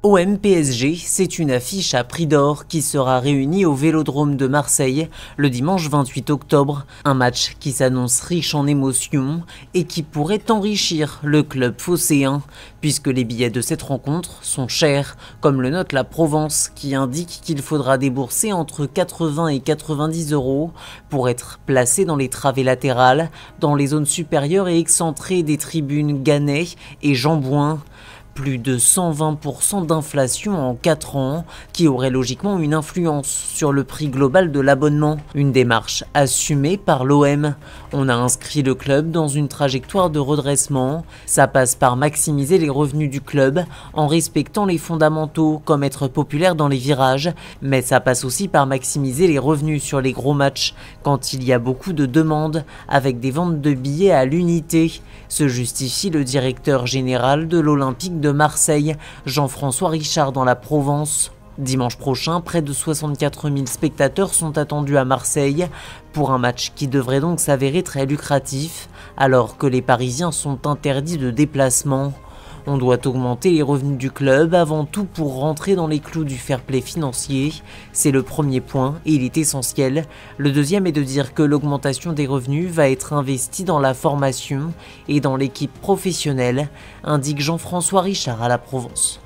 OM PSG, c'est une affiche à prix d'or qui sera réunie au Vélodrome de Marseille le dimanche 28 octobre. Un match qui s'annonce riche en émotions et qui pourrait enrichir le club phocéen, puisque les billets de cette rencontre sont chers, comme le note la Provence qui indique qu'il faudra débourser entre 80 et 90 € pour être placé dans les travées latérales, dans les zones supérieures et excentrées des tribunes Gannet et Jean-Bouin. Plus de 120% d'inflation en 4 ans, qui aurait logiquement une influence sur le prix global de l'abonnement. Une démarche assumée par l'OM. On a inscrit le club dans une trajectoire de redressement. Ça passe par maximiser les revenus du club en respectant les fondamentaux comme être populaire dans les virages, mais ça passe aussi par maximiser les revenus sur les gros matchs quand il y a beaucoup de demandes avec des ventes de billets à l'unité, se justifie le directeur général de l'Olympique de Marseille, Jean-François Richard dans la Provence. Dimanche prochain, près de 64 000 spectateurs sont attendus à Marseille pour un match qui devrait donc s'avérer très lucratif, alors que les Parisiens sont interdits de déplacement. On doit augmenter les revenus du club avant tout pour rentrer dans les clous du fair play financier. C'est le premier point et il est essentiel. Le deuxième est de dire que l'augmentation des revenus va être investie dans la formation et dans l'équipe professionnelle, indique Jean-François Richard à la Provence.